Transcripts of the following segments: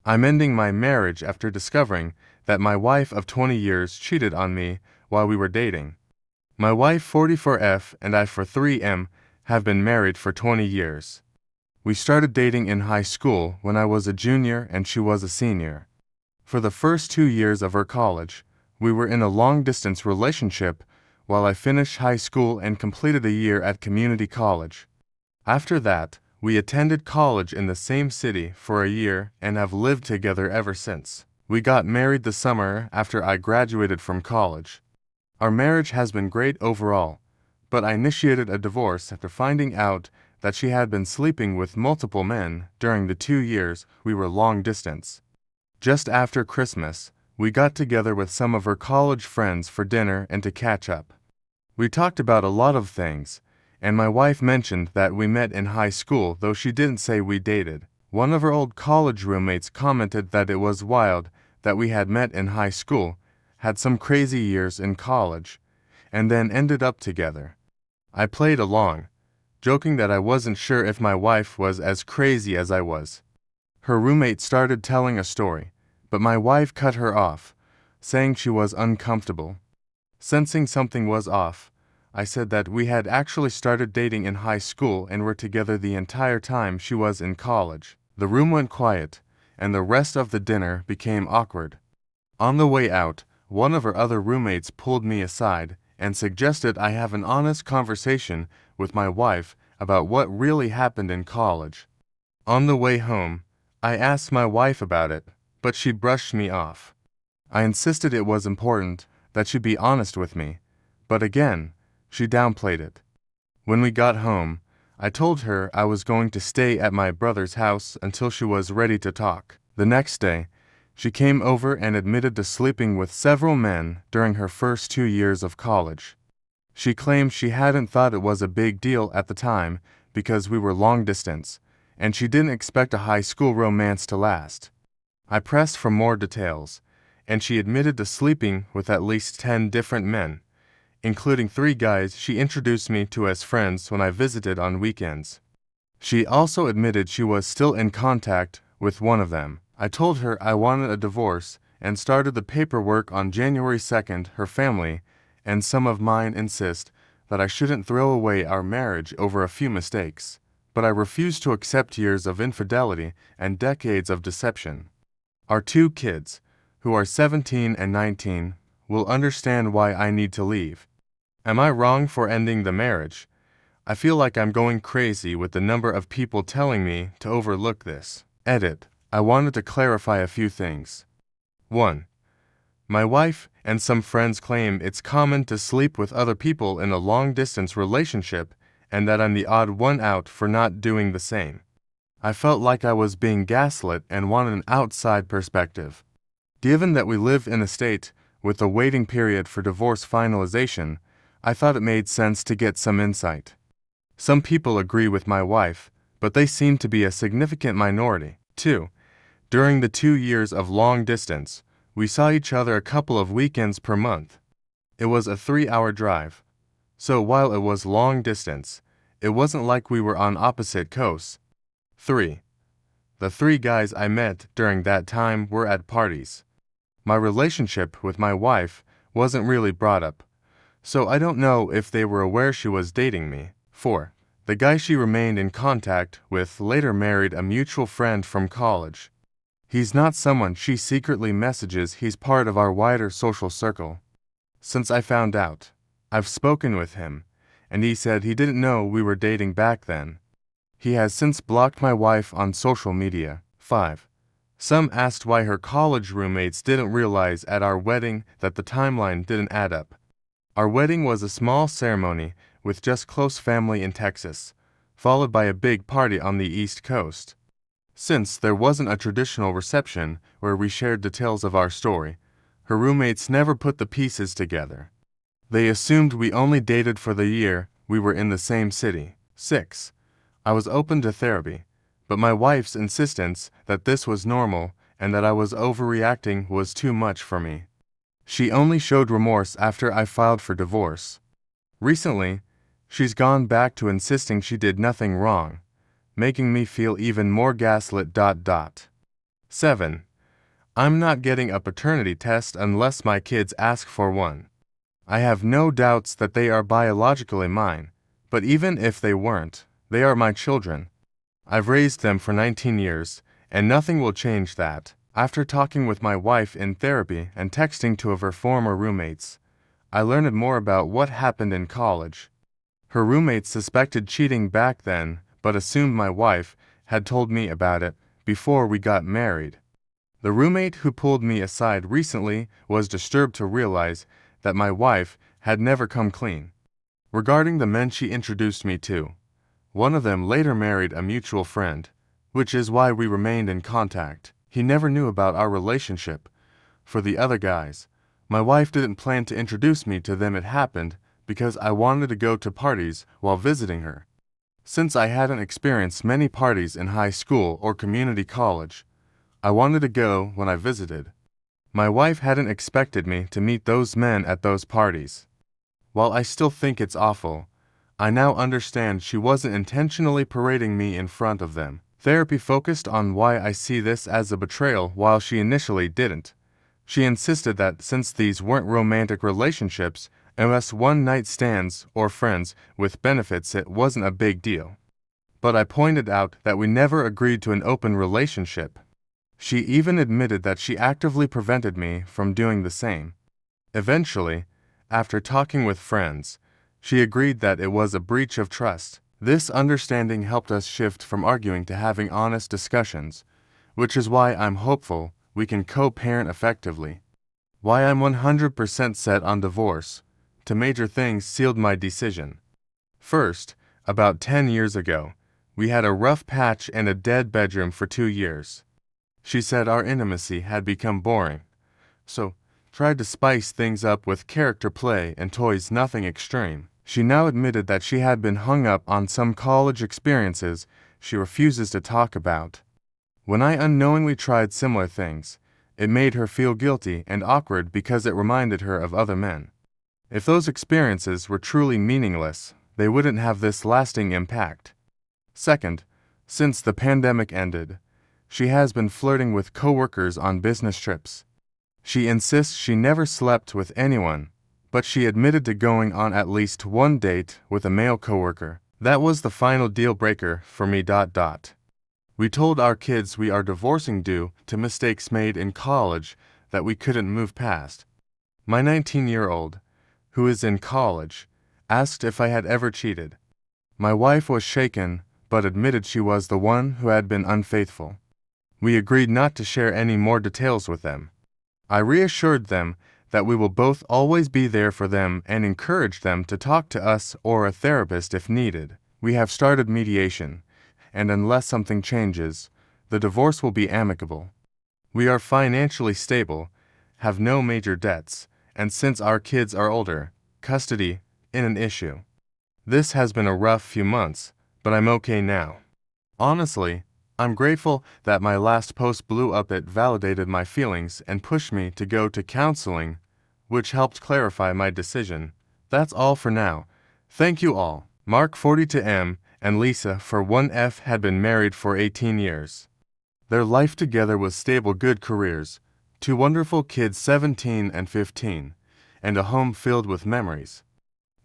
I'm ending my marriage after discovering that my wife of 20 years cheated on me while we were dating. My wife 44F and I 43M have been married for 20 years. We started dating in high school when I was a junior and she was a senior. For the first 2 years of her college, we were in a long-distance relationship while I finished high school and completed a year at community college. After that, we attended college in the same city for a year and have lived together ever since. We got married the summer after I graduated from college. Our marriage has been great overall, but I initiated a divorce after finding out that she had been sleeping with multiple men during the 2 years we were long distance. Just after Christmas, we got together with some of her college friends for dinner and to catch up. We talked about a lot of things, and my wife mentioned that we met in high school, though she didn't say we dated. One of her old college roommates commented that it was wild that we had met in high school, had some crazy years in college, and then ended up together. I played along, joking that I wasn't sure if my wife was as crazy as I was. Her roommate started telling a story, but my wife cut her off, saying she was uncomfortable. Sensing something was off, I said that we had actually started dating in high school and were together the entire time she was in college. The room went quiet, and the rest of the dinner became awkward. On the way out, one of her other roommates pulled me aside and suggested I have an honest conversation with my wife about what really happened in college. On the way home, I asked my wife about it, but she brushed me off. I insisted it was important that she be honest with me, but again, she downplayed it. When we got home, I told her I was going to stay at my brother's house until she was ready to talk. The next day, she came over and admitted to sleeping with several men during her first 2 years of college. She claimed she hadn't thought it was a big deal at the time because we were long distance, and she didn't expect a high school romance to last. I pressed for more details, and she admitted to sleeping with at least 10 different men, including 3 guys she introduced me to as friends when I visited on weekends. She also admitted she was still in contact with one of them. I told her I wanted a divorce and started the paperwork on January 2nd. Her family and some of mine insist that I shouldn't throw away our marriage over a few mistakes, but I refuse to accept years of infidelity and decades of deception. Our 2 kids, who are 17 and 19, will understand why I need to leave. Am I wrong for ending the marriage? I feel like I'm going crazy with the number of people telling me to overlook this. Edit. I wanted to clarify a few things. 1. My wife and some friends claim it's common to sleep with other people in a long-distance relationship and that I'm the odd one out for not doing the same. I felt like I was being gaslit and wanted an outside perspective. Given that we live in a state with a waiting period for divorce finalization, I thought it made sense to get some insight. Some people agree with my wife, but they seem to be a significant minority. 2. During the 2 years of long distance, we saw each other a couple of weekends per month. It was a 3-hour drive, so while it was long distance, it wasn't like we were on opposite coasts. 3. The 3 guys I met during that time were at parties. My relationship with my wife wasn't really brought up, so I don't know if they were aware she was dating me. 4. The guy she remained in contact with later married a mutual friend from college. He's not someone she secretly messages, he's part of our wider social circle. Since I found out, I've spoken with him, and he said he didn't know we were dating back then. He has since blocked my wife on social media. 5. Some asked why her college roommates didn't realize at our wedding that the timeline didn't add up. Our wedding was a small ceremony with just close family in Texas, followed by a big party on the East Coast. Since there wasn't a traditional reception where we shared details of our story, her roommates never put the pieces together. They assumed we only dated for the year we were in the same city. 6. I was open to therapy, but my wife's insistence that this was normal and that I was overreacting was too much for me. She only showed remorse after I filed for divorce. Recently, she's gone back to insisting she did nothing wrong, making me feel even more gaslit. 7. I'm not getting a paternity test unless my kids ask for one. I have no doubts that they are biologically mine, but even if they weren't, they are my children. I've raised them for 19 years, and nothing will change that. After talking with my wife in therapy and texting two of her former roommates, I learned more about what happened in college. Her roommates suspected cheating back then, but assumed my wife had told me about it before we got married. The roommate who pulled me aside recently was disturbed to realize that my wife had never come clean. Regarding the men she introduced me to, one of them later married a mutual friend, which is why we remained in contact. He never knew about our relationship. For the other guys, my wife didn't plan to introduce me to them. It happened because I wanted to go to parties while visiting her. Since I hadn't experienced many parties in high school or community college, I wanted to go when I visited. My wife hadn't expected me to meet those men at those parties. While I still think it's awful, I now understand she wasn't intentionally parading me in front of them. Therapy focused on why I see this as a betrayal while she initially didn't. She insisted that since these weren't romantic relationships, unless one-night stands or friends with benefits, it wasn't a big deal. But I pointed out that we never agreed to an open relationship. She even admitted that she actively prevented me from doing the same. Eventually, after talking with friends, she agreed that it was a breach of trust. This understanding helped us shift from arguing to having honest discussions, which is why I'm hopeful we can co-parent effectively. Why I'm 100% set on divorce. Two major things sealed my decision. First, about 10 years ago, we had a rough patch and a dead bedroom for 2 years. She said our intimacy had become boring, so tried to spice things up with character play and toys, nothing extreme. She now admitted that she had been hung up on some college experiences she refuses to talk about. When I unknowingly tried similar things, it made her feel guilty and awkward because it reminded her of other men. If those experiences were truly meaningless, they wouldn't have this lasting impact. Second, since the pandemic ended, she has been flirting with coworkers on business trips. She insists she never slept with anyone, but she admitted to going on at least one date with a male coworker. That was the final deal breaker for me. We told our kids we are divorcing due to mistakes made in college that we couldn't move past. My 19-year-old, who is in college, asked if I had ever cheated. My wife was shaken, but admitted she was the one who had been unfaithful. We agreed not to share any more details with them. I reassured them that we will both always be there for them and encouraged them to talk to us or a therapist if needed. We have started mediation, and unless something changes, the divorce will be amicable. We are financially stable, have no major debts, and since our kids are older, custody isn't an issue. This has been a rough few months, but I'm okay now. Honestly, I'm grateful that my last post blew up. It validated my feelings and pushed me to go to counseling, which helped clarify my decision. That's all for now. Thank you all. Mark 42M and Lisa for 1F had been married for 18 years. Their life together was stable, good careers, 2 wonderful kids 17 and 15, and a home filled with memories.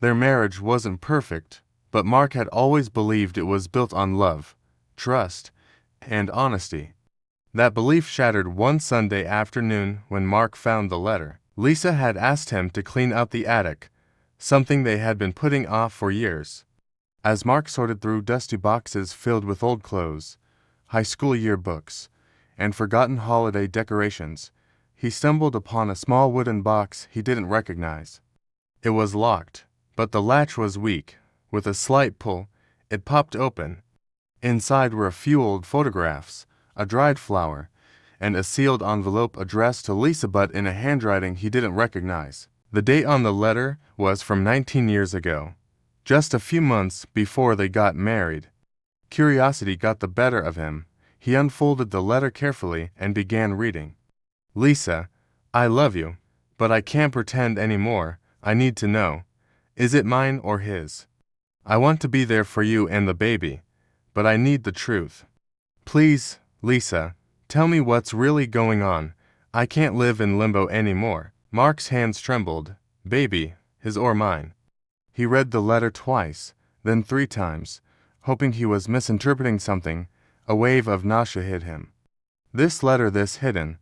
Their marriage wasn't perfect, but Mark had always believed it was built on love, trust, and honesty. That belief shattered one Sunday afternoon when Mark found the letter. Lisa had asked him to clean out the attic, something they had been putting off for years. As Mark sorted through dusty boxes filled with old clothes, high school yearbooks, and forgotten holiday decorations, he stumbled upon a small wooden box he didn't recognize. It was locked, but the latch was weak. With a slight pull, it popped open. Inside were a few old photographs, a dried flower, and a sealed envelope addressed to Lisa but in a handwriting he didn't recognize. The date on the letter was from 19 years ago, just a few months before they got married. Curiosity got the better of him. He unfolded the letter carefully and began reading. Lisa, I love you, but I can't pretend anymore. I need to know. Is it mine or his? I want to be there for you and the baby, but I need the truth. Please, Lisa, Tell me what's really going on. I can't live in limbo anymore. Mark's hands trembled. Baby, his or mine. He read the letter twice, then 3 times, hoping he was misinterpreting something. A wave of nausea hit him. This letter, this hidden,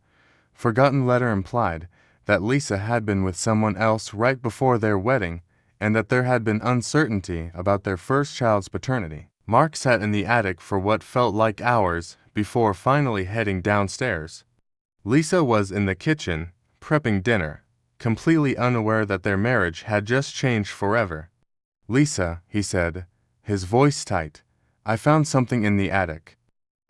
forgotten letter implied that Lisa had been with someone else right before their wedding, and that there had been uncertainty about their first child's paternity. Mark sat in the attic for what felt like hours before finally heading downstairs. Lisa was in the kitchen, prepping dinner, completely unaware that their marriage had just changed forever. Lisa, he said, his voice tight, I found something in the attic.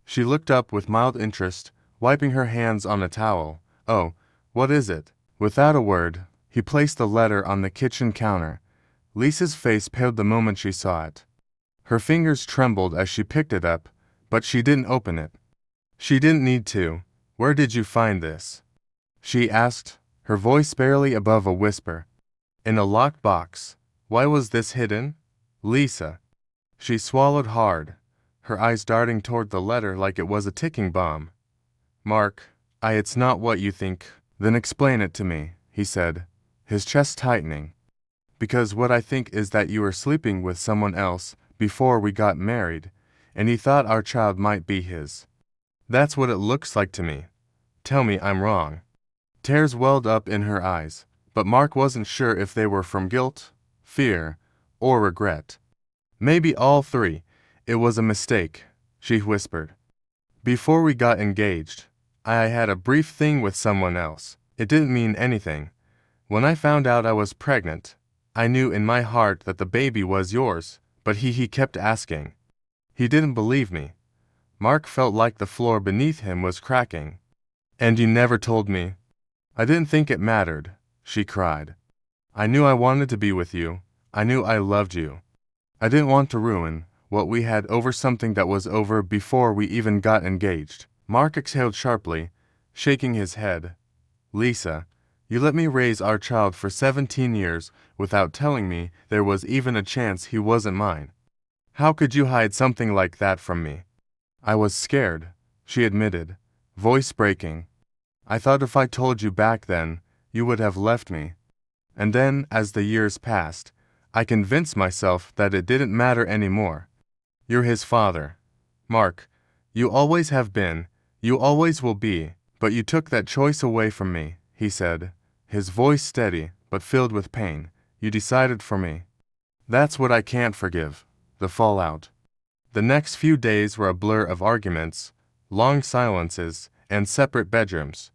She looked up with mild interest, wiping her hands on a towel. Oh, what is it? Without a word, he placed the letter on the kitchen counter. Lisa's face paled the moment she saw it. Her fingers trembled as she picked it up, but she didn't open it. She didn't need to. Where did you find this? She asked, her voice barely above a whisper. In a locked box. Why was this hidden? Lisa. She swallowed hard, her eyes darting toward the letter like it was a ticking bomb. Mark, it's not what you think. Then explain it to me, he said, his chest tightening. Because what I think is that you were sleeping with someone else before we got married, and he thought our child might be his. That's what it looks like to me. Tell me I'm wrong. Tears welled up in her eyes, but Mark wasn't sure if they were from guilt, fear, or regret. Maybe all 3. It was a mistake, she whispered. Before we got engaged, I had a brief thing with someone else. It didn't mean anything. When I found out I was pregnant, I knew in my heart that the baby was yours, but he kept asking. He didn't believe me. Mark felt like the floor beneath him was cracking. And you never told me. I didn't think it mattered, she cried. I knew I wanted to be with you. I knew I loved you. I didn't want to ruin what we had over something that was over before we even got engaged. Mark exhaled sharply, shaking his head. Lisa, you let me raise our child for 17 years without telling me there was even a chance he wasn't mine. How could you hide something like that from me? I was scared, she admitted, voice breaking. I thought if I told you back then, you would have left me. And then, as the years passed, I convinced myself that it didn't matter anymore. You're his father. Mark, you always have been, you always will be, but you took that choice away from me, he said, his voice steady but filled with pain. You decided for me. That's what I can't forgive, the fallout. The next few days were a blur of arguments, long silences, and separate bedrooms.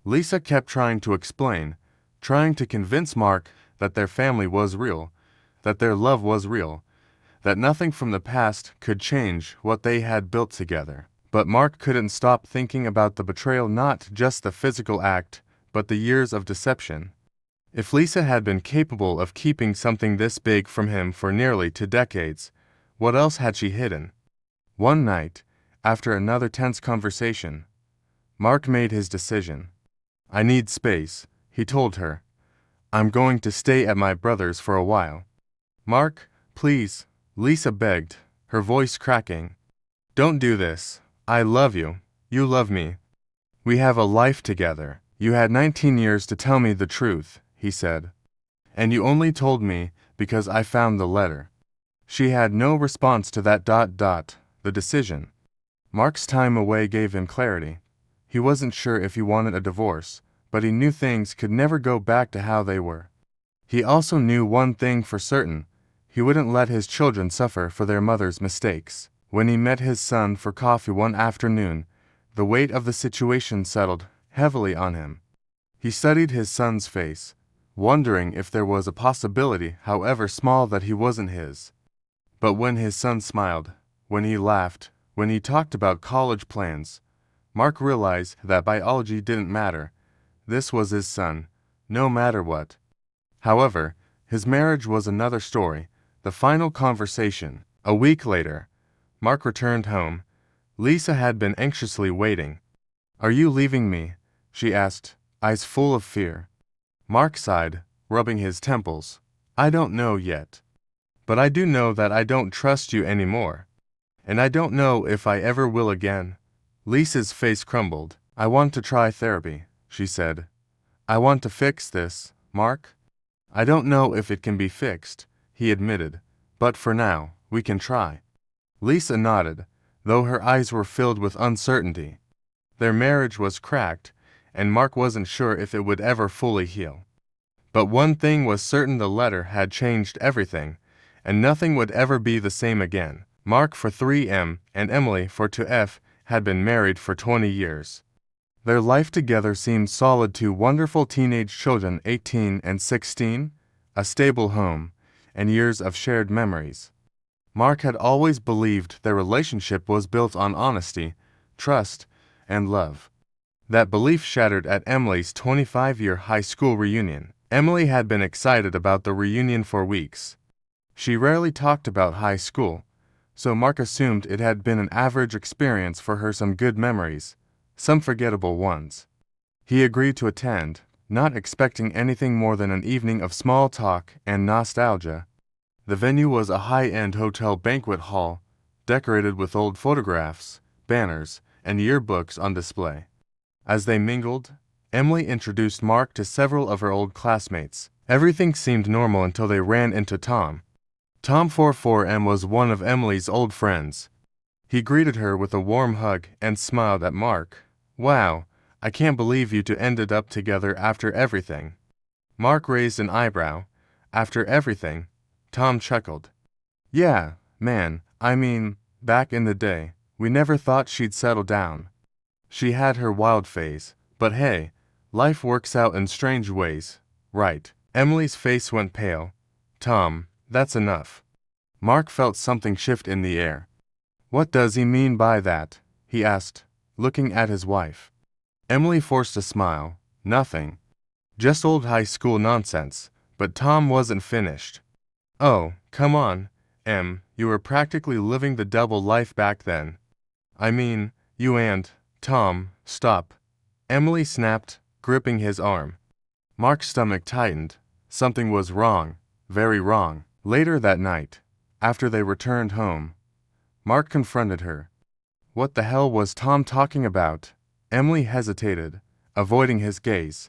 Lisa kept trying to explain, trying to convince Mark that their family was real, that their love was real, that nothing from the past could change what they had built together. But Mark couldn't stop thinking about the betrayal, not just the physical act, but the years of deception. If Lisa had been capable of keeping something this big from him for nearly 2 decades, what else had she hidden? One night, after another tense conversation, Mark made his decision. I need space, he told her. I'm going to stay at my brother's for a while. Mark, please, Lisa begged, her voice cracking. Don't do this. I love you. You love me. We have a life together. You had 19 years to tell me the truth, he said. And you only told me because I found the letter. She had no response to that. The decision. Mark's time away gave him clarity. He wasn't sure if he wanted a divorce, but he knew things could never go back to how they were. He also knew one thing for certain. He wouldn't let his children suffer for their mother's mistakes. When he met his son for coffee one afternoon, the weight of the situation settled heavily on him. He studied his son's face, wondering if there was a possibility, however small, that he wasn't his. But when his son smiled, when he laughed, when he talked about college plans, Mark realized that biology didn't matter. This was his son, no matter what. However, his marriage was another story. The final conversation. A week later, Mark returned home. Lisa had been anxiously waiting. Are you leaving me? She asked, eyes full of fear. Mark sighed, rubbing his temples. I don't know yet. But I do know that I don't trust you anymore. And I don't know if I ever will again. Lisa's face crumbled. I want to try therapy, she said. I want to fix this, Mark. I don't know if it can be fixed, he admitted, but for now, we can try. Lisa nodded, though her eyes were filled with uncertainty. Their marriage was cracked, and Mark wasn't sure if it would ever fully heal. But one thing was certain: the letter had changed everything, and nothing would ever be the same again. Mark for 3M and Emily for 2F had been married for 20 years. Their life together seemed solid: two wonderful teenage children, 18 and 16, a stable home, and years of shared memories. Mark had always believed their relationship was built on honesty, trust, and love. That belief shattered at Emily's 25-year high school reunion. Emily had been excited about the reunion for weeks. She rarely talked about high school, so Mark assumed it had been an average experience for her: some good memories, some forgettable ones. He agreed to attend, not expecting anything more than an evening of small talk and nostalgia. The venue was a high-end hotel banquet hall, decorated with old photographs, banners, and yearbooks on display. As they mingled, Emily introduced Mark to several of her old classmates. Everything seemed normal until they ran into Tom. Tom 44M was one of Emily's old friends. He greeted her with a warm hug and smiled at Mark. Wow, I can't believe you two ended up together after everything. Mark raised an eyebrow. After everything? Tom chuckled. Yeah, man, I mean, back in the day, we never thought she'd settle down. She had her wild phase, but hey, life works out in strange ways, right? Emily's face went pale. Tom, that's enough. Mark felt something shift in the air. What does he mean by that? He asked, looking at his wife. Emily forced a smile. Nothing. Just old high school nonsense. But Tom wasn't finished. Oh, come on, Em, you were practically living the double life back then. I mean, you and Tom, stop. Emily snapped, gripping his arm. Mark's stomach tightened. Something was wrong, very wrong. Later that night, after they returned home, Mark confronted her. What the hell was Tom talking about? Emily hesitated, avoiding his gaze.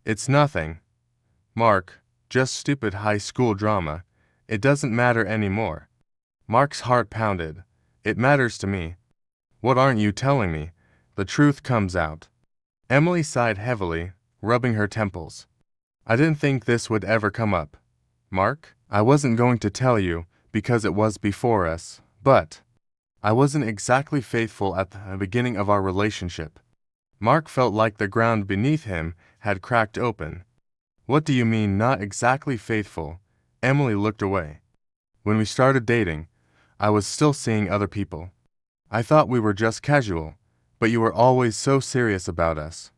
It's nothing. Mark, just stupid high school drama. It doesn't matter anymore. Mark's heart pounded. It matters to me. What aren't you telling me? The truth comes out. Emily sighed heavily, rubbing her temples. I didn't think this would ever come up. Mark, I wasn't going to tell you, because it was before us, but I wasn't exactly faithful at the beginning of our relationship. Mark felt like the ground beneath him had cracked open. What do you mean, not exactly faithful? Emily looked away. When we started dating, I was still seeing other people. I thought we were just casual, but you were always so serious about us.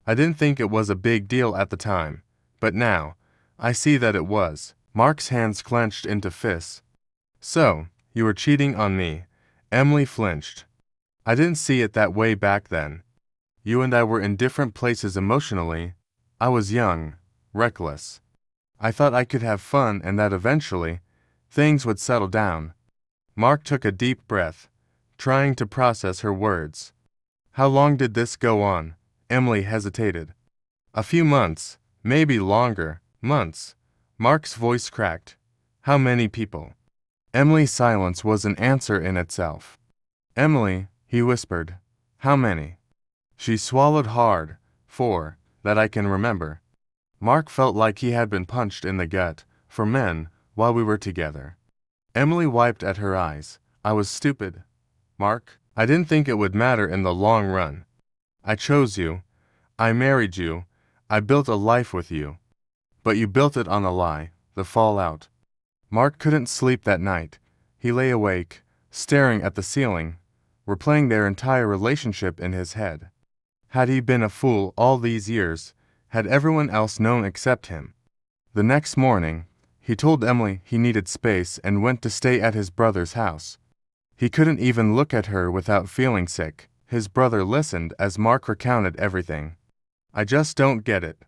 I didn't think it was a big deal at the time, but now, I see that it was. Mark's hands clenched into fists. So, you were cheating on me. Emily flinched. I didn't see it that way back then. You and I were in different places emotionally. I was young, reckless. I thought I could have fun and that eventually, things would settle down. Mark took a deep breath, trying to process her words. How long did this go on? Emily hesitated. A few months, maybe longer. Months. Mark's voice cracked. How many people? Emily's silence was an answer in itself. Emily, he whispered. How many? She swallowed hard. 4, that I can remember. Mark felt like he had been punched in the gut. For men, while we were together. Emily wiped at her eyes. I was stupid. Mark, I didn't think it would matter in the long run. I chose you. I married you. I built a life with you. But you built it on a lie, the fallout. Mark couldn't sleep that night. He lay awake, staring at the ceiling, replaying their entire relationship in his head. Had he been a fool all these years? Had everyone else known except him? The next morning, he told Emily he needed space and went to stay at his brother's house. He couldn't even look at her without feeling sick. His brother listened as Mark recounted everything. I just don't get it,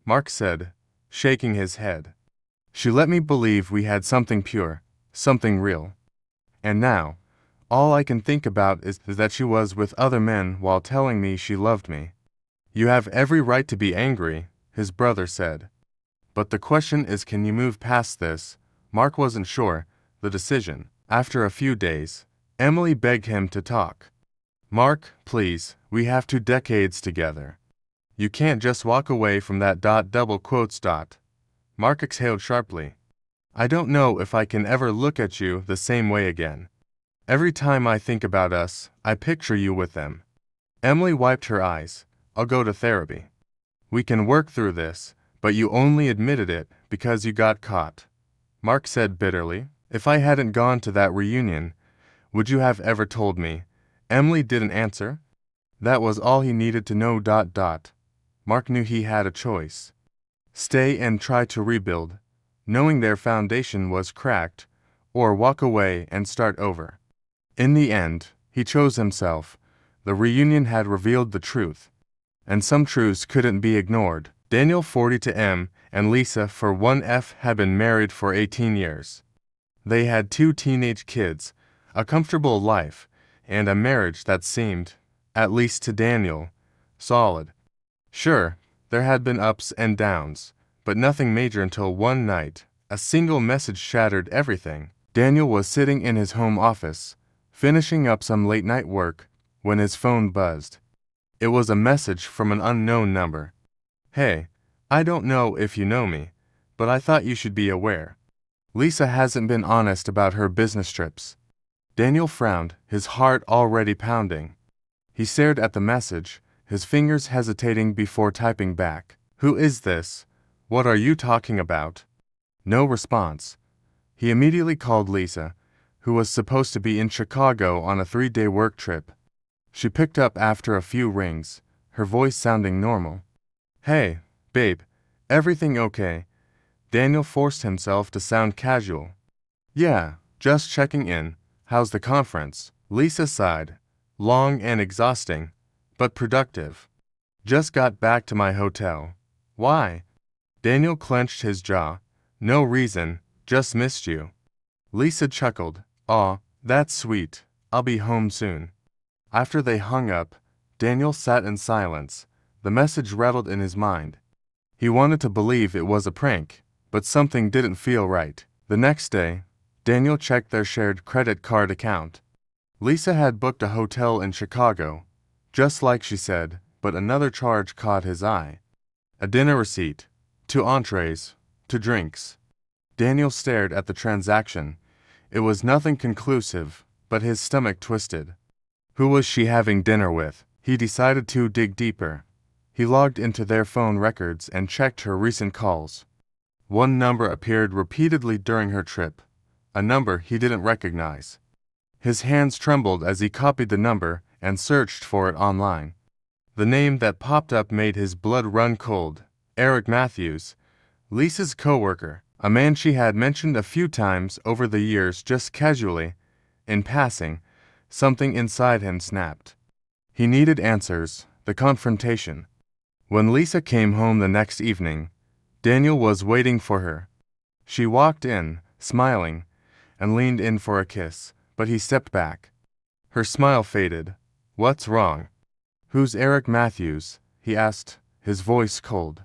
Mark said, shaking his head. She let me believe we had something pure, something real. And now, All I can think about is that she was with other men while telling me she loved me. You have every right to be angry, his brother said. But the question is, can you move past this? Mark wasn't sure the decision. After a few days, Emily begged him to talk. Mark, please, we have 2 decades together. You can't just walk away from that double quotes. Mark exhaled sharply. I don't know if I can ever look at you the same way again. Every time I think about us, I picture you with them. Emily wiped her eyes. I'll go to therapy. We can work through this, but you only admitted it because you got caught. Mark said bitterly. If I hadn't gone to that reunion, would you have ever told me? Emily didn't answer. That was all he needed to know. Mark knew he had a choice. Stay and try to rebuild, knowing their foundation was cracked, or walk away and start over. In the end, he chose himself. The reunion had revealed the truth, and some truths couldn't be ignored. Daniel, 40 to M, and Lisa, for 1F, had been married for 18 years. They had 2 teenage kids, a comfortable life, and a marriage that seemed, at least to Daniel, solid. Sure, there had been ups and downs, but nothing major until one night. A single message shattered everything. Daniel was sitting in his home office, finishing up some late-night work, when his phone buzzed. It was a message from an unknown number. Hey, I don't know if you know me, but I thought you should be aware. Lisa hasn't been honest about her business trips. Daniel frowned, his heart already pounding. He stared at the message, his fingers hesitating before typing back. Who is this? What are you talking about? No response. He immediately called Lisa, who was supposed to be in Chicago on a 3-day work trip. She picked up after a few rings, her voice sounding normal. Hey, babe, everything okay? Daniel forced himself to sound casual. Yeah, just checking in. How's the conference? Lisa sighed. Long and exhausting, but productive. Just got back to my hotel. Why? Daniel clenched his jaw. No reason, just missed you. Lisa chuckled. Aw, that's sweet. I'll be home soon. After they hung up, Daniel sat in silence. The message rattled in his mind. He wanted to believe it was a prank, but something didn't feel right. The next day, Daniel checked their shared credit card account. Lisa had booked a hotel in Chicago, just like she said, but another charge caught his eye. A dinner receipt, 2 entrees, 2 drinks. Daniel stared at the transaction. It was nothing conclusive, but his stomach twisted. Who was she having dinner with? He decided to dig deeper. He logged into their phone records and checked her recent calls. One number appeared repeatedly during her trip, a number he didn't recognize. His hands trembled as he copied the number and searched for it online. The name that popped up made his blood run cold. Eric Matthews, Lisa's coworker, a man she had mentioned a few times over the years just casually, in passing. Something inside him snapped. He needed answers, the confrontation. When Lisa came home the next evening, Daniel was waiting for her. She walked in, smiling, and leaned in for a kiss, but he stepped back. Her smile faded. What's wrong? Who's Eric Matthews? He asked, his voice cold.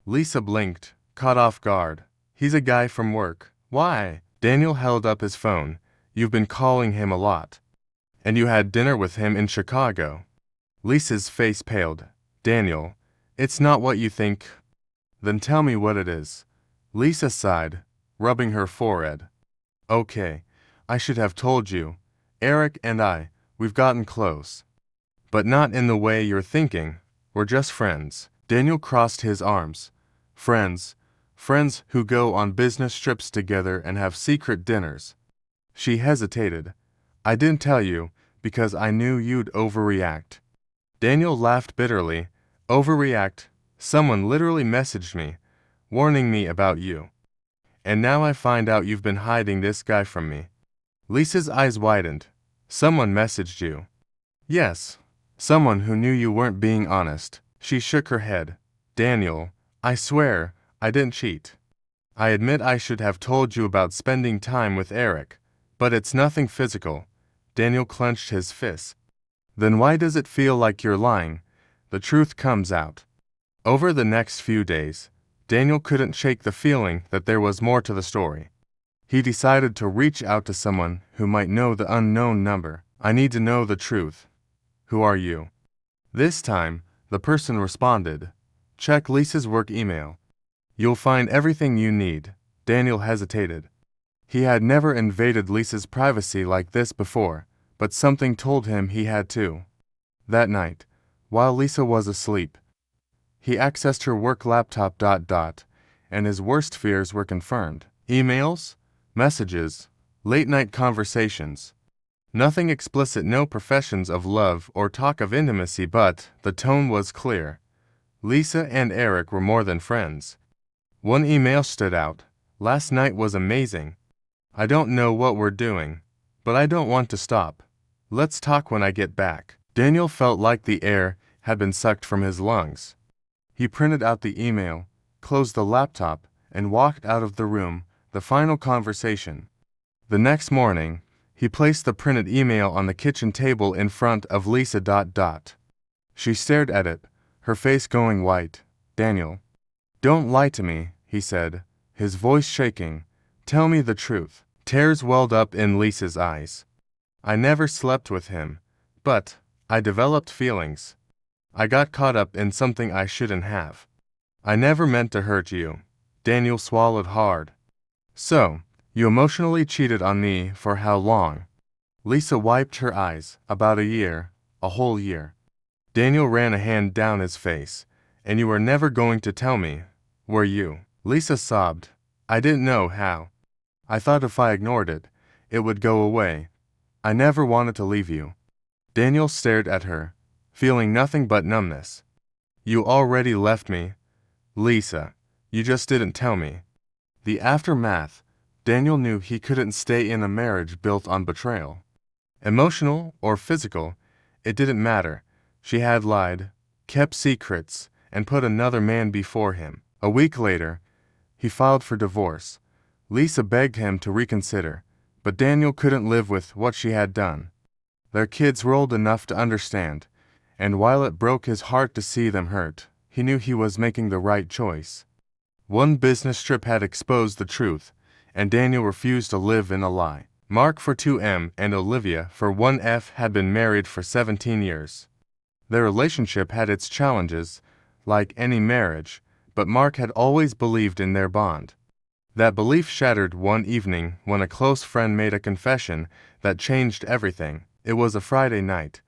Lisa blinked, caught off guard. He's a guy from work. Why? Daniel held up his phone. You've been calling him a lot. And you had dinner with him in Chicago. Lisa's face paled. Daniel, it's not what you think. Then tell me what it is. Lisa sighed, rubbing her forehead. Okay, I should have told you. Eric and we've gotten close. But not in the way you're thinking. We're just friends. Daniel crossed his arms. Friends. Friends who go on business trips together and have secret dinners. She hesitated. I didn't tell you, because I knew you'd overreact. Daniel laughed bitterly. Overreact? Someone literally messaged me, warning me about you. And now I find out you've been hiding this guy from me. Lisa's eyes widened. Someone messaged you. Yes, someone who knew you weren't being honest. She shook her head. Daniel, I swear, I didn't cheat. I admit I should have told you about spending time with Eric, but it's nothing physical. Daniel clenched his fists. Then why does it feel like you're lying? The truth comes out. Over the next few days, Daniel couldn't shake the feeling that there was more to the story. He decided to reach out to someone who might know the unknown number. I need to know the truth. Who are you? This time, the person responded. Check Lisa's work email. You'll find everything you need. Daniel hesitated. He had never invaded Lisa's privacy like this before, but something told him he had to. That night, while Lisa was asleep, he accessed her work laptop. And his worst fears were confirmed. Emails, messages, late-night conversations. Nothing explicit, no professions of love or talk of intimacy, but the tone was clear. Lisa and Eric were more than friends. One email stood out. Last night was amazing. I don't know what we're doing, but I don't want to stop. Let's talk when I get back. Daniel felt like the air had been sucked from his lungs. He printed out the email, closed the laptop, and walked out of the room. The final conversation. The next morning, he placed the printed email on the kitchen table in front of Lisa. She stared at it, her face going white. Daniel, don't lie to me, he said, his voice shaking. Tell me the truth. Tears welled up in Lisa's eyes. I never slept with him, but I developed feelings. I got caught up in something I shouldn't have. I never meant to hurt you. Daniel swallowed hard. So, you emotionally cheated on me for how long? Lisa wiped her eyes. About a year, a whole year. Daniel ran a hand down his face. And you were never going to tell me, were you? Lisa sobbed. I didn't know how. I thought if I ignored it, it would go away. I never wanted to leave you. Daniel stared at her, feeling nothing but numbness. You already left me. Lisa, you just didn't tell me. The aftermath. Daniel knew he couldn't stay in a marriage built on betrayal. Emotional or physical, it didn't matter. She had lied, kept secrets, and put another man before him. A week later, he filed for divorce. Lisa begged him to reconsider, but Daniel couldn't live with what she had done. Their kids were old enough to understand, and while it broke his heart to see them hurt, he knew he was making the right choice. One business trip had exposed the truth, and Daniel refused to live in a lie. Mark for 2M and Olivia for 1F had been married for 17 years. Their relationship had its challenges, like any marriage, but Mark had always believed in their bond. That belief shattered one evening when a close friend made a confession that changed everything. It was a Friday night,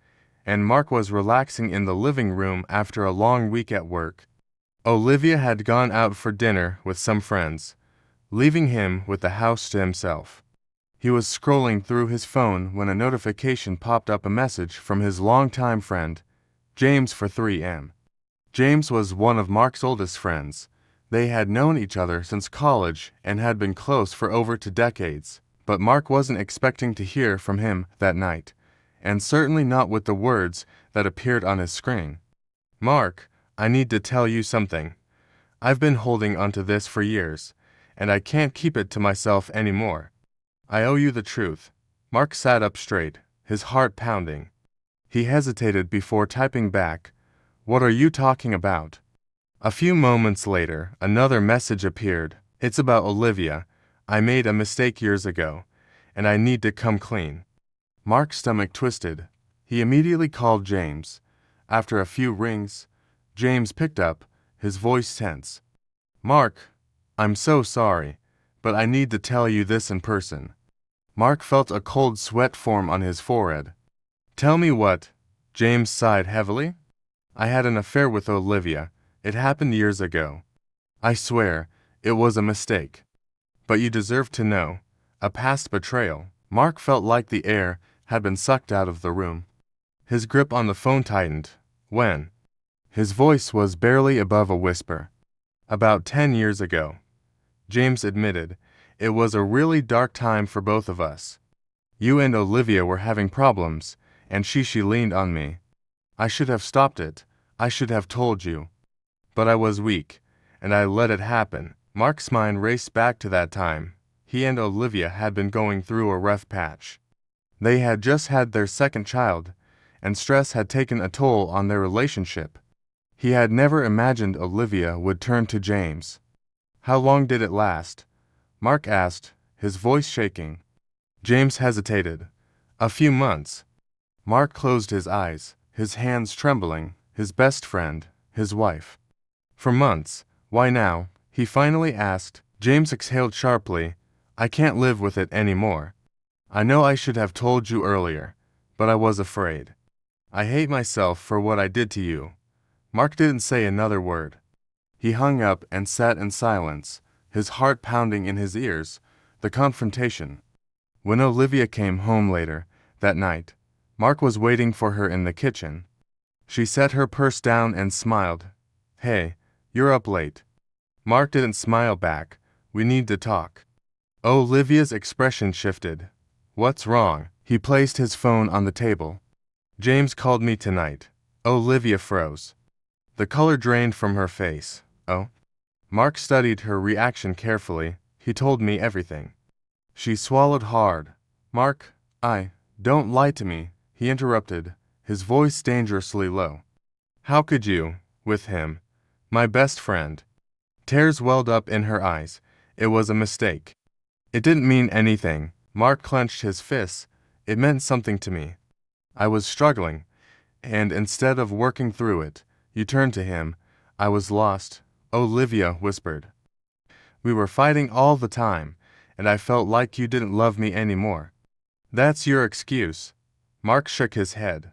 and Mark was relaxing in the living room after a long week at work. Olivia had gone out for dinner with some friends, leaving him with the house to himself. He was scrolling through his phone when a notification popped up, a message from his longtime friend, James for 3M. James was one of Mark's oldest friends. They had known each other since college and had been close for over 2 decades, but Mark wasn't expecting to hear from him that night, and certainly not with the words that appeared on his screen. Mark, I need to tell you something. I've been holding onto this for years, and I can't keep it to myself anymore. I owe you the truth. Mark sat up straight, his heart pounding. He hesitated before typing back, What are you talking about? A few moments later, another message appeared. It's about Olivia. I made a mistake years ago, and I need to come clean. Mark's stomach twisted. He immediately called James. After a few rings, James picked up, his voice tense. Mark, I'm so sorry, but I need to tell you this in person. Mark felt a cold sweat form on his forehead. Tell me what? James sighed heavily. I had an affair with Olivia. It happened years ago. I swear, it was a mistake. But you deserve to know. A past betrayal. Mark felt like the air had been sucked out of the room. His grip on the phone tightened. When? His voice was barely above a whisper. About 10 years ago. James admitted, it was a really dark time for both of us. You and Olivia were having problems, and she leaned on me. I should have stopped it. I should have told you. But I was weak, and I let it happen. Mark's mind raced back to that time. He and Olivia had been going through a rough patch. They had just had their second child, and stress had taken a toll on their relationship. He had never imagined Olivia would turn to James. "How long did it last?" Mark asked, his voice shaking. James hesitated. "A few months." Mark closed his eyes, his hands trembling. His best friend, his wife. "For months. Why now?" he finally asked. James exhaled sharply. "I can't live with it anymore. I know I should have told you earlier, but I was afraid. I hate myself for what I did to you." Mark didn't say another word. He hung up and sat in silence, his heart pounding in his ears. The confrontation. When Olivia came home later, that night, Mark was waiting for her in the kitchen. She set her purse down and smiled. "Hey, you're up late." Mark didn't smile back. "We need to talk." Olivia's expression shifted. "What's wrong?" He placed his phone on the table. "James called me tonight." Olivia froze. The color drained from her face. "Oh?" Mark studied her reaction carefully. "He told me everything." She swallowed hard. "Mark, don't lie to me," he interrupted, his voice dangerously low. "How could you, with him? My best friend." Tears welled up in her eyes. "It was a mistake. It didn't mean anything." Mark clenched his fists. "It meant something to me. I was struggling, and instead of working through it, you turned to him. I was lost," Olivia whispered. "We were fighting all the time, and I felt like you didn't love me anymore." "That's your excuse." Mark shook his head.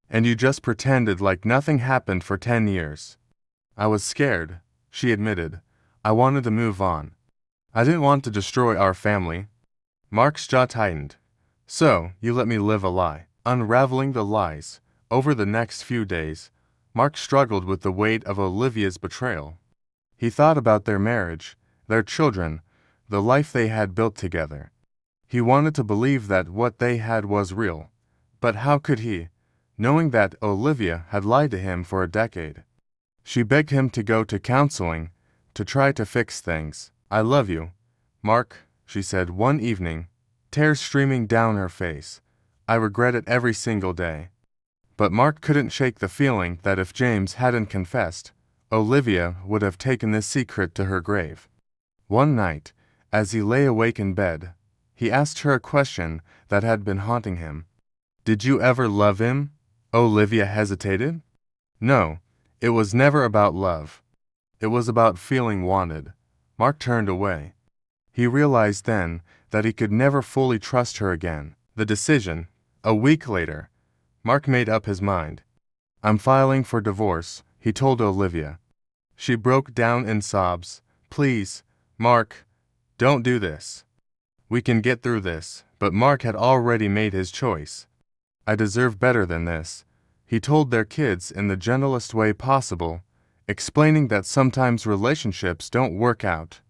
"And you just pretended like nothing happened for 10 years. "I was scared," she admitted. "I wanted to move on. I didn't want to destroy our family." Mark's jaw tightened. "So, you let me live a lie." Unraveling the lies. Over the next few days, Mark struggled with the weight of Olivia's betrayal. He thought about their marriage, their children, the life they had built together. He wanted to believe that what they had was real. But how could he, knowing that Olivia had lied to him for a decade? She begged him to go to counseling, to try to fix things. "I love you, Mark," she said one evening, tears streaming down her face. "I regret it every single day." But Mark couldn't shake the feeling that if James hadn't confessed, Olivia would have taken this secret to her grave. One night, as he lay awake in bed, he asked her a question that had been haunting him. "Did you ever love him?" Olivia hesitated. "No, it was never about love. It was about feeling wanted." Mark turned away. He realized then that he could never fully trust her again. The decision. A week later, Mark made up his mind. "I'm filing for divorce," he told Olivia. She broke down in sobs. "Please, Mark, don't do this. We can get through this." But Mark had already made his choice. "I deserve better than this," he told their kids in the gentlest way possible, explaining that sometimes relationships don't work out.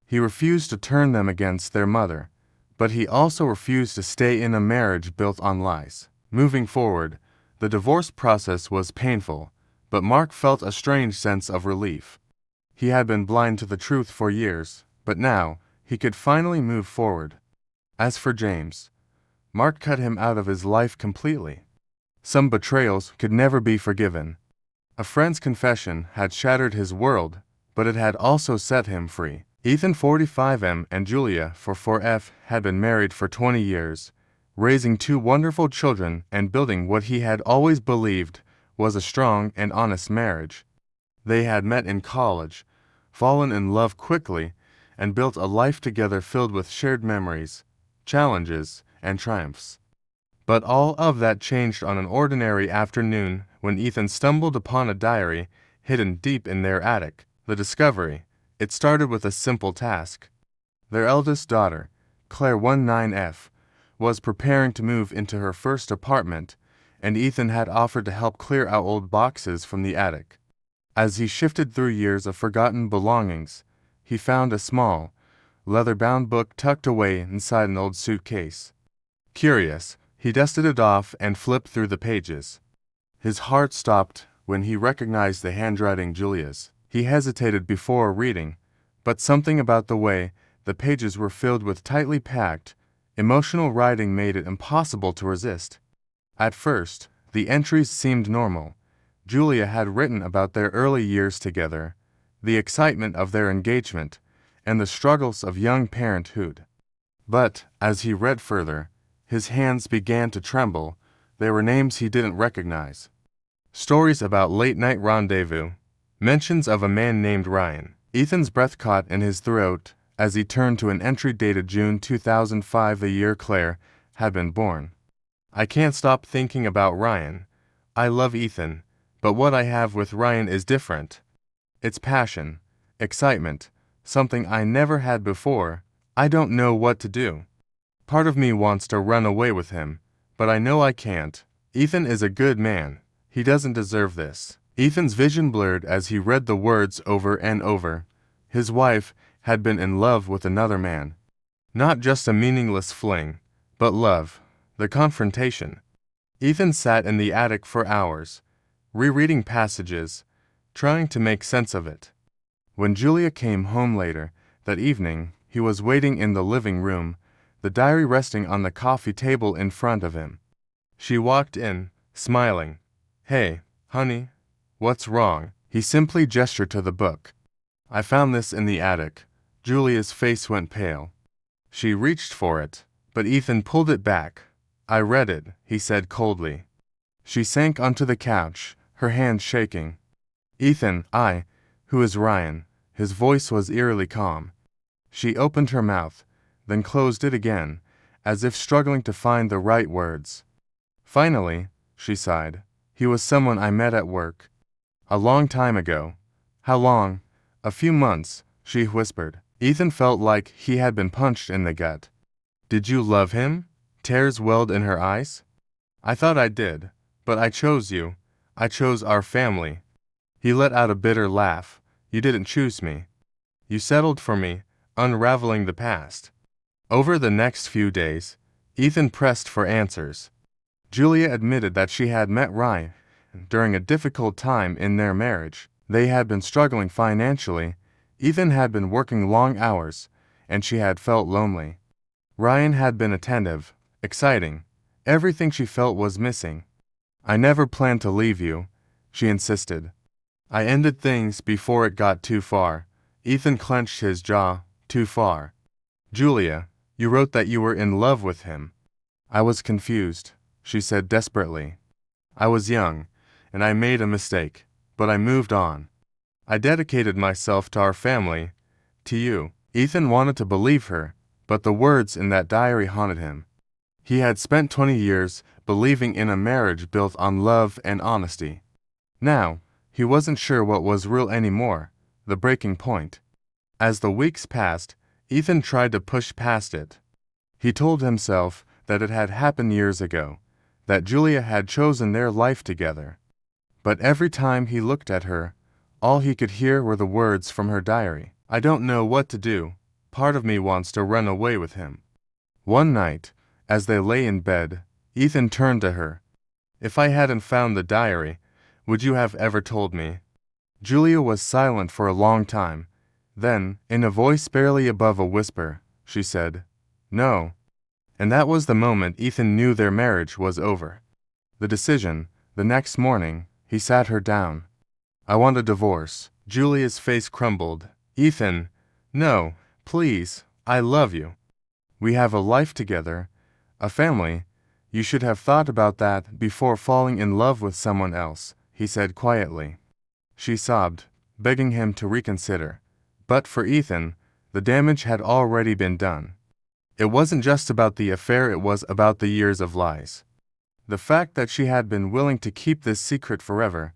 He refused to turn them against their mother, but he also refused to stay in a marriage built on lies. Moving forward, the divorce process was painful, but Mark felt a strange sense of relief. He had been blind to the truth for years, but now he could finally move forward. As for James, Mark cut him out of his life completely. Some betrayals could never be forgiven. A friend's confession had shattered his world, but it had also set him free. Ethan 45M and Julia 44F had been married for 20 years, raising two wonderful children and building what he had always believed was a strong and honest marriage. They had met in college, fallen in love quickly, and built a life together filled with shared memories, challenges, and triumphs. But all of that changed on an ordinary afternoon when Ethan stumbled upon a diary hidden deep in their attic. The discovery. It started with a simple task. Their eldest daughter, Claire 19F, was preparing to move into her first apartment, and Ethan had offered to help clear out old boxes from the attic. As he shifted through years of forgotten belongings, he found a small, leather-bound book tucked away inside an old suitcase. Curious, he dusted it off and flipped through the pages. His heart stopped when he recognized the handwriting Julia's. He hesitated before reading, but something about the way the pages were filled with tightly packed, Emotional writing made it impossible to resist. At first, the entries seemed normal. Julia had written about their early years together, the excitement of their engagement, and the struggles of young parenthood. But, as he read further, his hands began to tremble. There were names he didn't recognize. Stories about late-night rendezvous, mentions of a man named Ryan. Ethan's breath caught in his throat as he turned to an entry dated June 2005, the year Claire had been born. I can't stop thinking about Ryan. I love Ethan, but what I have with Ryan is different. It's passion, excitement, something I never had before. I don't know what to do. Part of me wants to run away with him, but I know I can't. Ethan is a good man. He doesn't deserve this. Ethan's vision blurred as he read the words over and over. His wife had been in love with another man. Not just a meaningless fling, but love, the confrontation. Ethan sat in the attic for hours, rereading passages, trying to make sense of it. When Julia came home later that evening, he was waiting in the living room, the diary resting on the coffee table in front of him. She walked in, smiling. "Hey, honey, what's wrong?" He simply gestured to the book. "I found this in the attic." Julia's face went pale. She reached for it, but Ethan pulled it back. "I read it," he said coldly. She sank onto the couch, her hands shaking. "Ethan, who is Ryan?" His voice was eerily calm. She opened her mouth, then closed it again, as if struggling to find the right words. "Finally," she sighed. "He was someone I met at work. A long time ago." "How long?" "A few months," she whispered. Ethan felt like he had been punched in the gut. "Did you love him?" Tears welled in her eyes. "I thought I did, but I chose you. I chose our family." He let out a bitter laugh. "You didn't choose me. You settled for me, unraveling the past." Over the next few days, Ethan pressed for answers. Julia admitted that she had met Ryan during a difficult time in their marriage. They had been struggling financially. Ethan had been working long hours, and she had felt lonely. Ryan had been attentive, exciting. Everything she felt was missing. "I never planned to leave you," she insisted. "I ended things before it got too far." Ethan clenched his jaw. "Too far?" "Julia, you wrote that you were in love with him." "I was confused," she said desperately. "I was young, and I made a mistake, but I moved on. I dedicated myself to our family, to you." Ethan wanted to believe her, but the words in that diary haunted him. He had spent 20 years believing in a marriage built on love and honesty. Now, he wasn't sure what was real anymore, the breaking point. As the weeks passed, Ethan tried to push past it. He told himself that it had happened years ago, that Julia had chosen their life together. But every time he looked at her, all he could hear were the words from her diary. "I don't know what to do. Part of me wants to run away with him." One night, as they lay in bed, Ethan turned to her. "If I hadn't found the diary, would you have ever told me?" Julia was silent for a long time. Then, in a voice barely above a whisper, she said, "No." And that was the moment Ethan knew their marriage was over. The decision, the next morning, he sat her down. "I want a divorce." Julia's face crumbled. "Ethan, no, please, I love you. We have a life together, a family. You should have thought about that before falling in love with someone else," he said quietly. She sobbed, begging him to reconsider. But for Ethan, the damage had already been done. It wasn't just about the affair, it was about the years of lies. The fact that she had been willing to keep this secret forever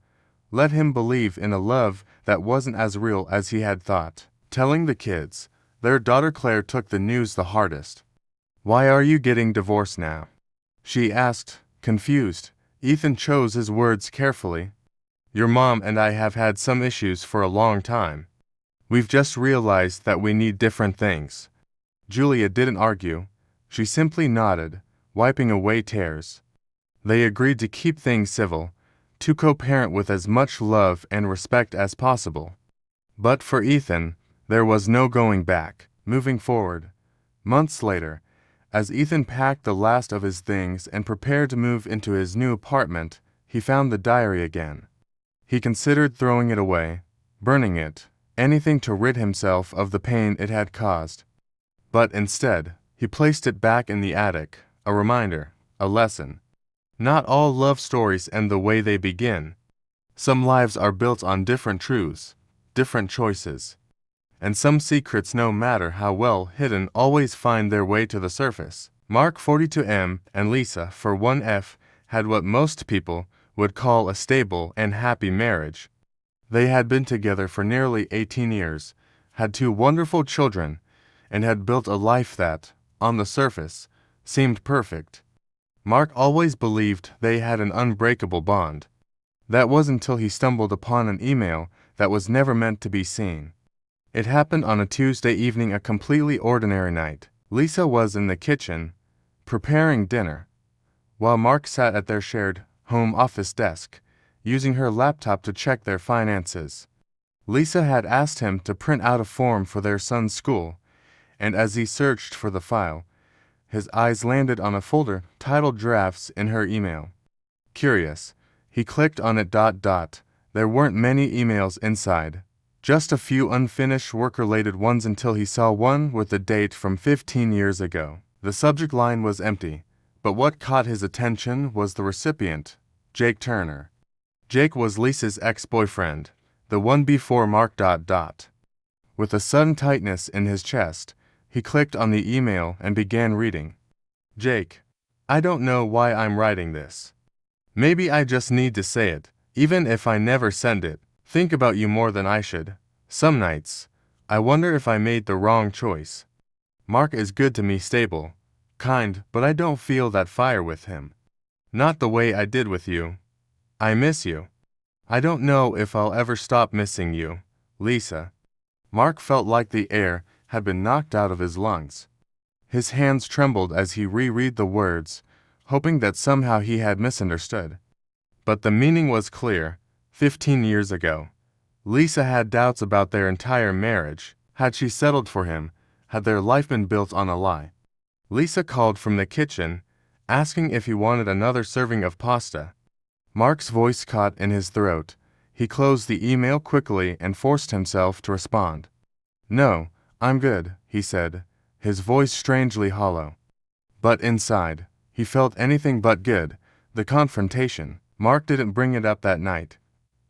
let him believe in a love that wasn't as real as he had thought. Telling the kids, their daughter Claire took the news the hardest. "Why are you getting divorced now?" she asked, confused. Ethan chose his words carefully. "Your mom and I have had some issues for a long time. We've just realized that we need different things." Julia didn't argue. She simply nodded, wiping away tears. They agreed to keep things civil, to co-parent with as much love and respect as possible. But for Ethan, there was no going back. Moving forward. Months later, As Ethan packed the last of his things and prepared to move into his new apartment, he found the diary again. He considered throwing it away, burning it, anything to rid himself of the pain it had caused. But instead, he placed it back in the attic, a reminder, a lesson. Not all love stories end the way they begin. Some lives are built on different truths, different choices. And some secrets, no matter how well hidden, always find their way to the surface. Mark 42M and Lisa 41F had what most people would call a stable and happy marriage. They had been together for nearly 18 years, had 2 wonderful children, and had built a life that, on the surface, seemed perfect. Mark always believed they had an unbreakable bond. That was until he stumbled upon an email that was never meant to be seen. It happened on a Tuesday evening, a completely ordinary night. Lisa was in the kitchen, preparing dinner, while Mark sat at their shared home office desk, using her laptop to check their finances. Lisa had asked him to print out a form for their son's school, and as he searched for the file, his eyes landed on a folder titled Drafts in her email. Curious, he clicked on it. There weren't many emails inside, just a few unfinished work-related ones until he saw one with a date from 15 years ago. The subject line was empty, but what caught his attention was the recipient, Jake Turner. Jake was Lisa's ex-boyfriend, the one before Mark. With a sudden tightness in his chest, he clicked on the email and began reading. Jake, I don't know why I'm writing this. Maybe I just need to say it, even if I never send it. Think about you more than I should. Some nights, I wonder if I made the wrong choice. Mark is good to me, stable, kind, but I don't feel that fire with him. Not the way I did with you. I miss you. I don't know if I'll ever stop missing you, Lisa. Mark felt like the air had been knocked out of his lungs. His hands trembled as he reread the words, hoping that somehow he had misunderstood. But the meaning was clear. 15 years ago, Lisa had doubts about their entire marriage. Had she settled for him? Had their life been built on a lie? Lisa called from the kitchen, asking if he wanted another serving of pasta. Mark's voice caught in his throat. He closed the email quickly and forced himself to respond. No, I'm good, he said, his voice strangely hollow. But inside, he felt anything but good. The confrontation. Mark didn't bring it up that night.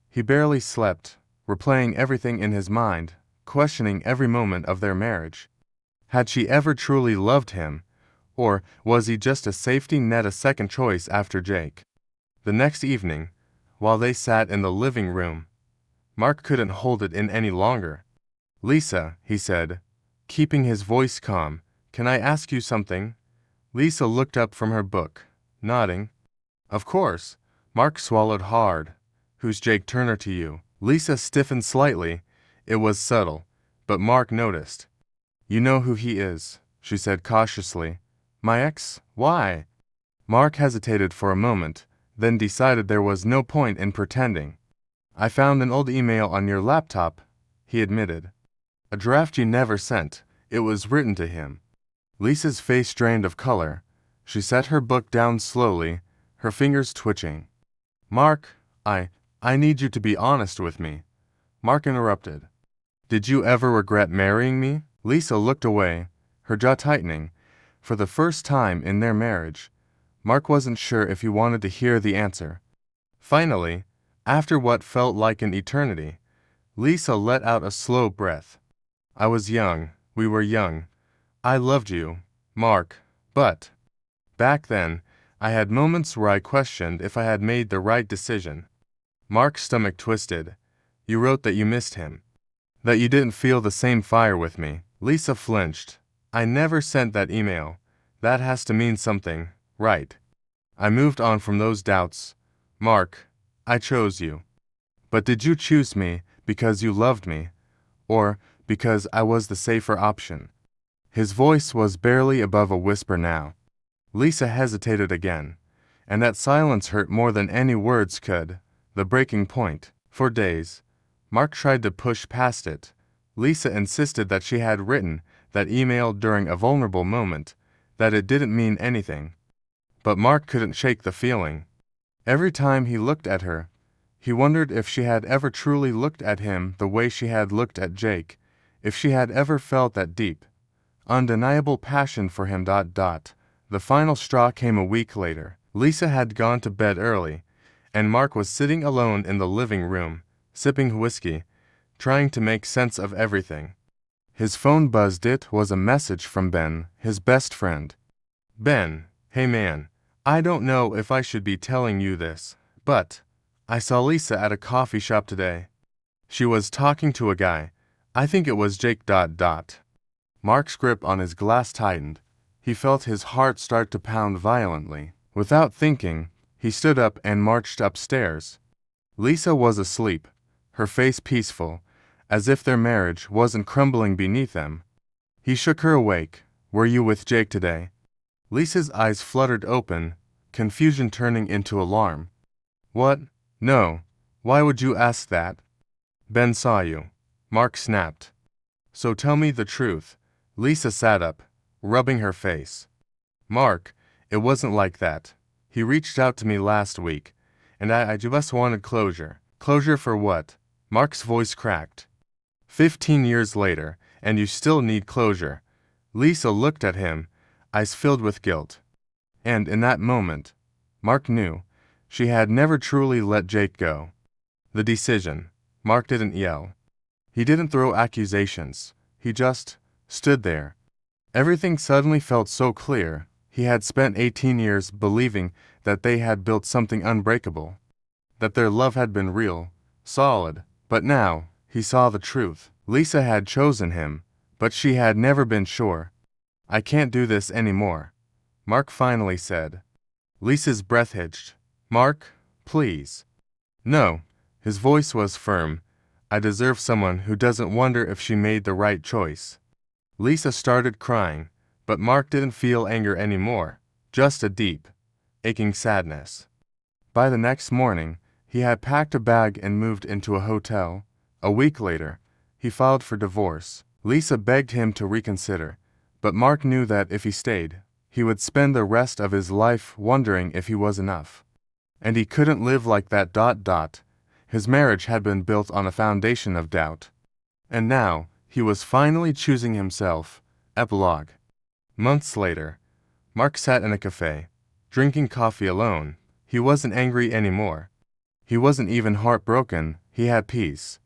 He barely slept, replaying everything in his mind, questioning every moment of their marriage. Had she ever truly loved him, or was he just a safety net, a second choice after Jake? The next evening, while they sat in the living room, Mark couldn't hold it in any longer. Lisa, he said, keeping his voice calm, can I ask you something? Lisa looked up from her book, nodding. Of course. Mark swallowed hard. Who's Jake Turner to you? Lisa stiffened slightly. It was subtle, but Mark noticed. You know who he is, she said cautiously. My ex? Why? Mark hesitated for a moment, then decided there was no point in pretending. I found an old email on your laptop, he admitted. A draft you never sent. It was written to him. Lisa's face drained of color. She set her book down slowly, her fingers twitching. Mark, I need you to be honest with me. Mark interrupted. Did you ever regret marrying me? Lisa looked away, her jaw tightening. For the first time in their marriage, Mark wasn't sure if he wanted to hear the answer. Finally, after what felt like an eternity, Lisa let out a slow breath. I was young, we were young. I loved you, Mark, but back then, I had moments where I questioned if I had made the right decision. Mark's stomach twisted. You wrote that you missed him, that you didn't feel the same fire with me. Lisa flinched. I never sent that email. That has to mean something, right? I moved on from those doubts. Mark, I chose you. But did you choose me because you loved me, or because I was the safer option? His voice was barely above a whisper now. Lisa hesitated again, and that silence hurt more than any words could. The breaking point. For days, Mark tried to push past it. Lisa insisted that she had written that email during a vulnerable moment, that it didn't mean anything. But Mark couldn't shake the feeling. Every time he looked at her, he wondered if she had ever truly looked at him the way she had looked at Jake, if she had ever felt that deep, undeniable passion for him. The final straw came a week later. Lisa had gone to bed early, and Mark was sitting alone in the living room, sipping whiskey, trying to make sense of everything. His phone buzzed. It was a message from Ben, his best friend. Ben, hey man, I don't know if I should be telling you this, but I saw Lisa at a coffee shop today. She was talking to a guy. I think it was Jake. Mark's grip on his glass tightened. He felt his heart start to pound violently. Without thinking, he stood up and marched upstairs. Lisa was asleep, her face peaceful, as if their marriage wasn't crumbling beneath them. He shook her awake. Were you with Jake today? Lisa's eyes fluttered open, confusion turning into alarm. What? No. Why would you ask that? Ben saw you. Mark snapped. So tell me the truth. Lisa sat up, rubbing her face. Mark, it wasn't like that. He reached out to me last week, and I just wanted closure. Closure for what? Mark's voice cracked. 15 years later, and you still need closure. Lisa looked at him, eyes filled with guilt. And in that moment, Mark knew she had never truly let Jake go. The decision. Mark didn't yell. He didn't throw accusations. He just stood there. Everything suddenly felt so clear. He had spent 18 years believing that they had built something unbreakable, that their love had been real, solid, but now he saw the truth. Lisa had chosen him, but she had never been sure. I can't do this anymore, Mark finally said. Lisa's breath hitched. Mark, please. No. His voice was firm. I deserve someone who doesn't wonder if she made the right choice. Lisa started crying, but Mark didn't feel anger anymore, just a deep, aching sadness. By the next morning, he had packed a bag and moved into a hotel. A week later, he filed for divorce. Lisa begged him to reconsider, but Mark knew that if he stayed, he would spend the rest of his life wondering if he was enough. And he couldn't live like that. His marriage had been built on a foundation of doubt. And now, he was finally choosing himself. Epilogue. Months later, Mark sat in a cafe, drinking coffee alone. He wasn't angry anymore. He wasn't even heartbroken. He had peace.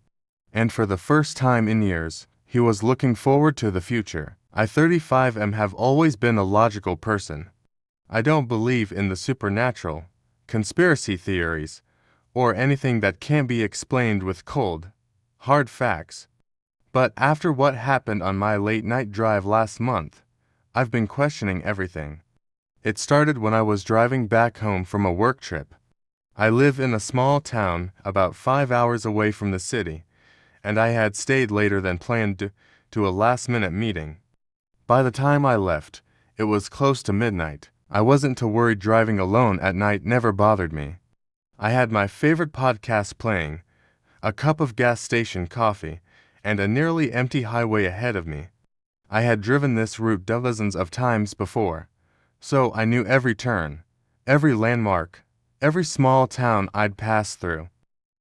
And for the first time in years, he was looking forward to the future. I 35 have always been a logical person. I don't believe in the supernatural, conspiracy theories, or anything that can't be explained with cold, hard facts. But after what happened on my late-night drive last month, I've been questioning everything. It started when I was driving back home from a work trip. I live in a small town about 5 hours away from the city, and I had stayed later than planned to a last-minute meeting. By the time I left, it was close to midnight. I wasn't too worried. Driving alone at night never bothered me. I had my favorite podcast playing, a cup of gas station coffee, and a nearly empty highway ahead of me. I had driven this route dozens of times before, so I knew every turn, every landmark, every small town I'd passed through.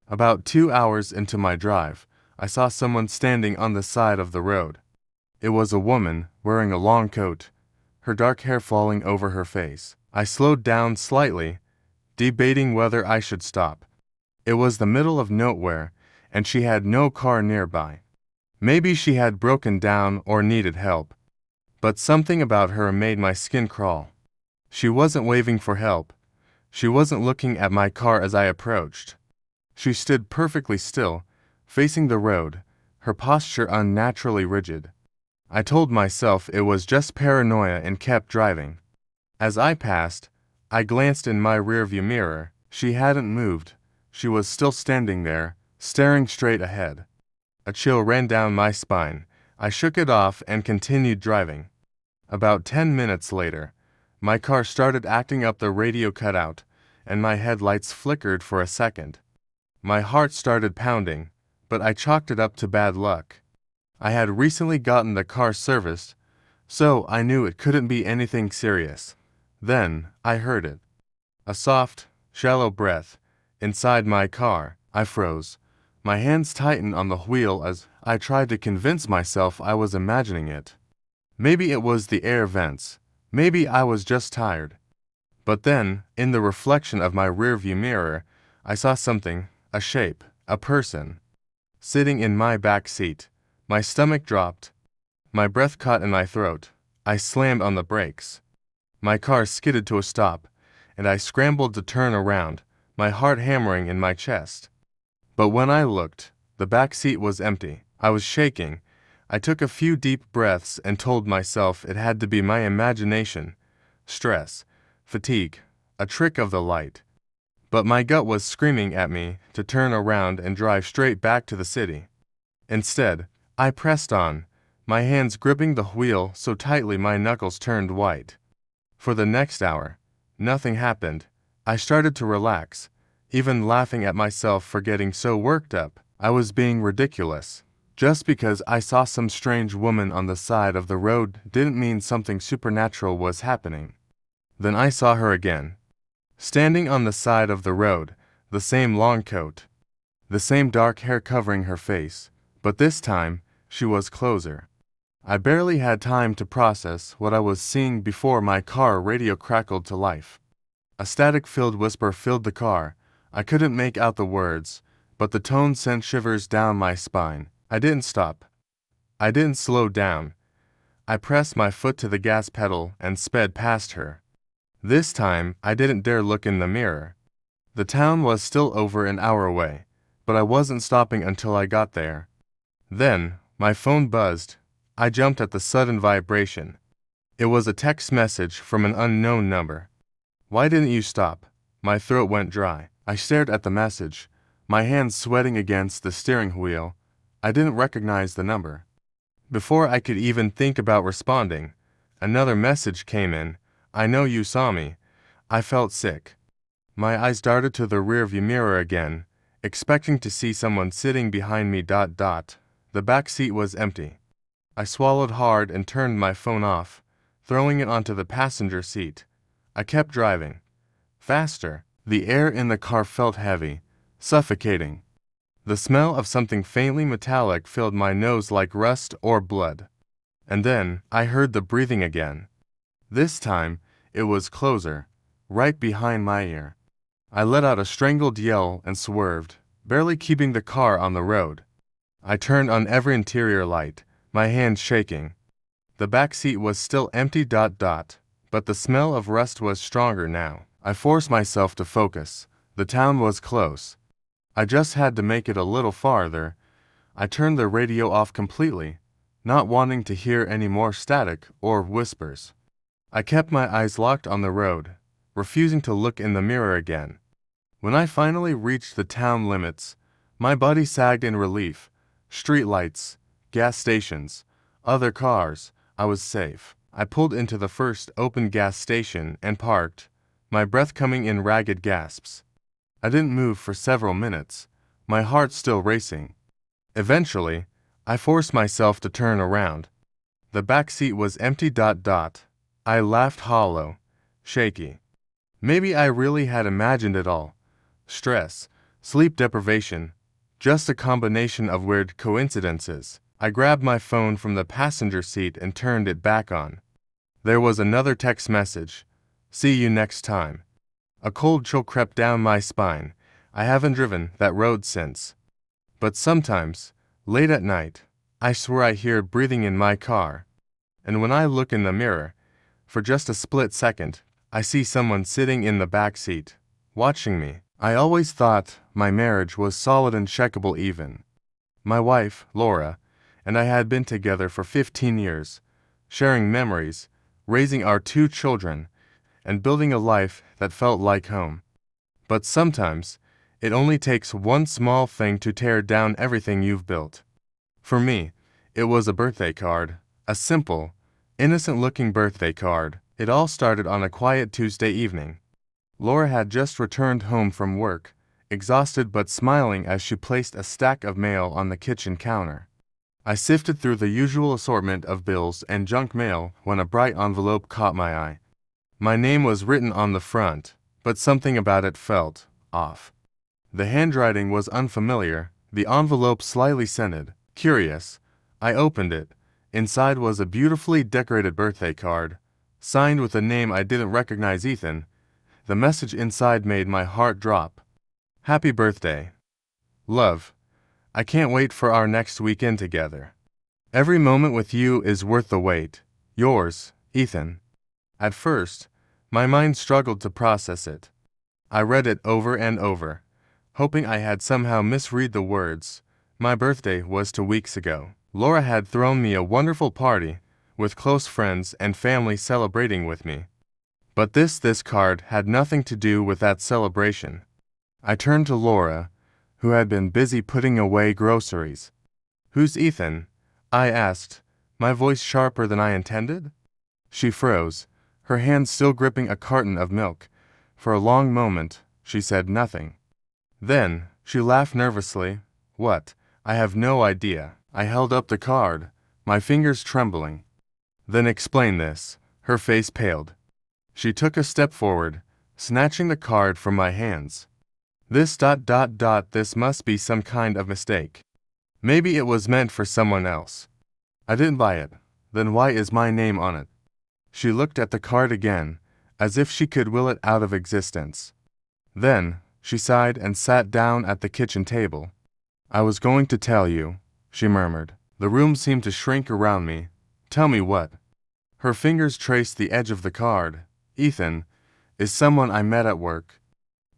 About 2 hours into my drive, I saw someone standing on the side of the road. It was a woman wearing a long coat, her dark hair falling over her face. I slowed down slightly, debating whether I should stop. It was the middle of nowhere, and she had no car nearby. Maybe she had broken down or needed help. But something about her made my skin crawl. She wasn't waving for help. She wasn't looking at my car as I approached. She stood perfectly still, facing the road, her posture unnaturally rigid. I told myself it was just paranoia and kept driving. As I passed, I glanced in my rearview mirror. She hadn't moved. She was still standing there, staring straight ahead. A chill ran down my spine. I shook it off and continued driving. About 10 minutes later, my car started acting up. The radio cut out, and my headlights flickered for a second. My heart started pounding, but I chalked it up to bad luck. I had recently gotten the car serviced, So I knew it couldn't be anything serious. Then I heard it. A soft, shallow breath. Inside my car, I froze. My hands tightened on the wheel as I tried to convince myself I was imagining it. Maybe it was the air vents. Maybe I was just tired. But then, in the reflection of my rearview mirror, I saw something, a shape, a person, sitting in my back seat. My stomach dropped. My breath caught in my throat. I slammed on the brakes. My car skidded to a stop, and I scrambled to turn around, my heart hammering in my chest. But when I looked, the back seat was empty. I was shaking. I took a few deep breaths and told myself it had to be my imagination, stress, fatigue, a trick of the light. But my gut was screaming at me to turn around and drive straight back to the city. Instead, I pressed on, my hands gripping the wheel so tightly my knuckles turned white. For the next hour, nothing happened. I started to relax, even laughing at myself for getting so worked up. I was being ridiculous. Just because I saw some strange woman on the side of the road didn't mean something supernatural was happening. Then I saw her again. Standing on the side of the road, the same long coat, the same dark hair covering her face, but this time, she was closer. I barely had time to process what I was seeing before my car radio crackled to life. A static-filled whisper filled the car. I couldn't make out the words, but the tone sent shivers down my spine. I didn't stop. I didn't slow down. I pressed my foot to the gas pedal and sped past her. This time, I didn't dare look in the mirror. The town was still over an hour away, but I wasn't stopping until I got there. Then, my phone buzzed. I jumped at the sudden vibration. It was a text message from an unknown number. "Why didn't you stop?" My throat went dry. I stared at the message, my hands sweating against the steering wheel. I didn't recognize the number. Before I could even think about responding, another message came in. "I know you saw me." I felt sick. My eyes darted to the rearview mirror again, expecting to see someone sitting behind me. The back seat was empty. I swallowed hard and turned my phone off, throwing it onto the passenger seat. I kept driving. Faster. The air in the car felt heavy, suffocating. The smell of something faintly metallic filled my nose like rust or blood. And then I heard the breathing again. This time, it was closer, right behind my ear. I let out a strangled yell and swerved, barely keeping the car on the road. I turned on every interior light, my hands shaking. The back seat was still empty. But the smell of rust was stronger now. I forced myself to focus. The town was close. I just had to make it a little farther. I turned the radio off completely, not wanting to hear any more static or whispers. I kept my eyes locked on the road, refusing to look in the mirror again. When I finally reached the town limits, my body sagged in relief. Street lights, gas stations, other cars. I was safe. I pulled into the first open gas station and parked, my breath coming in ragged gasps. I didn't move for several minutes, my heart still racing. Eventually, I forced myself to turn around. The back seat was empty. I laughed hollow, shaky. Maybe I really had imagined it all. Stress, sleep deprivation, just a combination of weird coincidences. I grabbed my phone from the passenger seat and turned it back on. There was another text message. "See you next time." A cold chill crept down my spine. I haven't driven that road since. But sometimes, late at night, I swear I hear breathing in my car. And when I look in the mirror, for just a split second, I see someone sitting in the back seat, watching me. I always thought my marriage was solid and checkable even. My wife, Laura, and I had been together for 15 years, sharing memories, raising our 2 children, and building a life that felt like home. But sometimes, it only takes one small thing to tear down everything you've built. For me, it was a birthday card, a simple, innocent-looking birthday card. It all started on a quiet Tuesday evening. Laura had just returned home from work, exhausted but smiling as she placed a stack of mail on the kitchen counter. I sifted through the usual assortment of bills and junk mail when a bright envelope caught my eye. My name was written on the front, but something about it felt off. The handwriting was unfamiliar, the envelope slightly scented. Curious, I opened it. Inside was a beautifully decorated birthday card, signed with a name I didn't recognize. Ethan. The message inside made my heart drop. Happy birthday. Love. I can't wait for our next weekend together. Every moment with you is worth the wait. Yours, Ethan. At first, my mind struggled to process it. I read it over and over, hoping I had somehow misread the words. My birthday was 2 weeks ago. Laura had thrown me a wonderful party, with close friends and family celebrating with me. But this card had nothing to do with that celebration. I turned to Laura, who had been busy putting away groceries. Who's Ethan? I asked, my voice sharper than I intended. She froze, her hand still gripping a carton of milk. For a long moment, she said nothing. Then, she laughed nervously. What? I have no idea. I held up the card, my fingers trembling. Then explain this. Her face paled. She took a step forward, snatching the card from my hands. This this must be some kind of mistake. Maybe it was meant for someone else. I didn't buy it. Then why is my name on it? She looked at the card again, as if she could will it out of existence. Then, she sighed and sat down at the kitchen table. I was going to tell you, she murmured. The room seemed to shrink around me. Tell me what? Her fingers traced the edge of the card. Ethan is someone I met at work.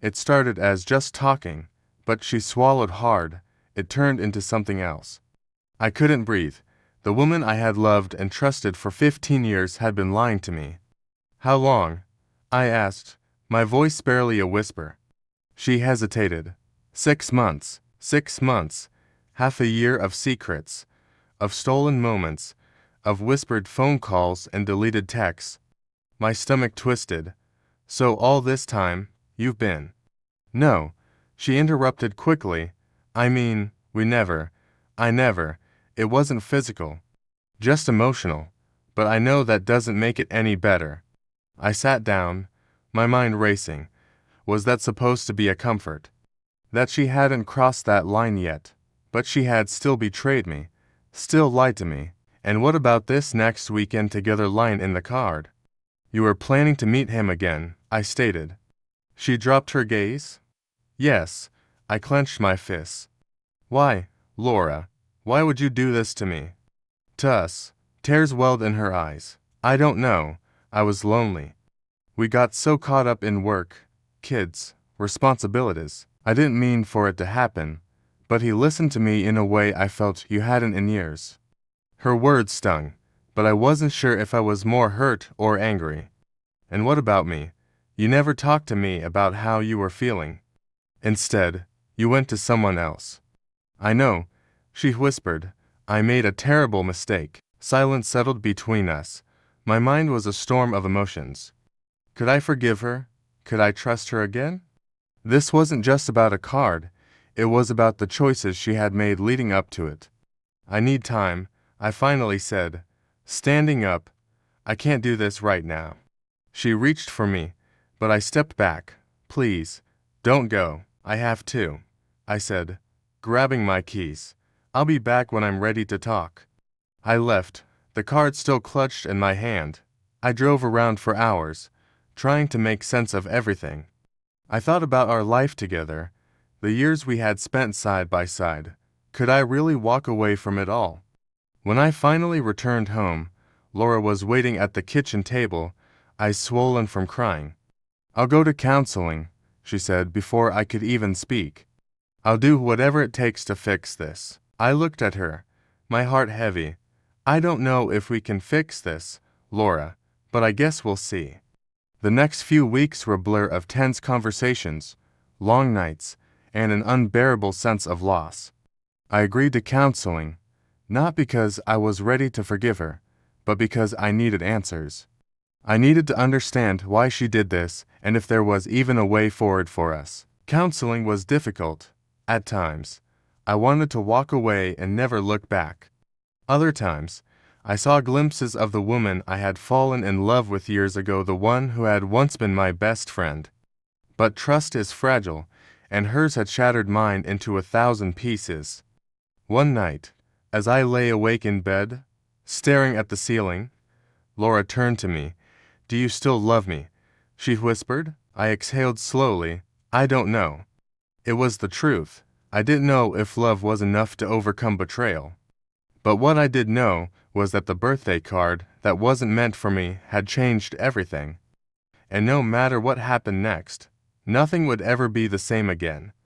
It started as just talking, but she swallowed hard. It turned into something else. I couldn't breathe. The woman I had loved and trusted for 15 years had been lying to me. How long? I asked, my voice barely a whisper. She hesitated. 6 months. 6 months. Half a year of secrets, of stolen moments, of whispered phone calls and deleted texts. My stomach twisted. So all this time, you've been. No, she interrupted quickly. I mean, I never. It wasn't physical. Just emotional. But I know that doesn't make it any better. I sat down, my mind racing. Was that supposed to be a comfort? That she hadn't crossed that line yet, but she had still betrayed me, still lied to me. And what about this next weekend together line in the card? You were planning to meet him again, I stated. She dropped her gaze. Yes, I clenched my fists. Why, Laura, why would you do this to me? To us. Tears welled in her eyes. I don't know. I was lonely. We got so caught up in work, kids, responsibilities. I didn't mean for it to happen, but he listened to me in a way I felt you hadn't in years. Her words stung, but I wasn't sure if I was more hurt or angry. And what about me? You never talked to me about how you were feeling. Instead, you went to someone else. I know, she whispered. I made a terrible mistake. Silence settled between us. My mind was a storm of emotions. Could I forgive her? Could I trust her again? This wasn't just about a card. It was about the choices she had made leading up to it. I need time, I finally said, standing up. I can't do this right now. She reached for me, but I stepped back. Please, don't go. I have to, I said, grabbing my keys. I'll be back when I'm ready to talk. I left, the card still clutched in my hand. I drove around for hours, trying to make sense of everything. I thought about our life together, the years we had spent side by side. Could I really walk away from it all? When I finally returned home, Laura was waiting at the kitchen table, eyes swollen from crying. I'll go to counseling, she said before I could even speak. I'll do whatever it takes to fix this. I looked at her, my heart heavy. I don't know if we can fix this, Laura, but I guess we'll see. The next few weeks were a blur of tense conversations, long nights, and an unbearable sense of loss. I agreed to counseling, not because I was ready to forgive her, but because I needed answers. I needed to understand why she did this and if there was even a way forward for us. Counseling was difficult, at times. I wanted to walk away and never look back. Other times, I saw glimpses of the woman I had fallen in love with years ago, the one who had once been my best friend. But trust is fragile, and hers had shattered mine into 1,000 pieces. One night, as I lay awake in bed, staring at the ceiling, Laura turned to me. "Do you still love me?" she whispered. I exhaled slowly. "I don't know." It was the truth. I didn't know if love was enough to overcome betrayal. But what I did know was that the birthday card that wasn't meant for me had changed everything. And no matter what happened next, nothing would ever be the same again.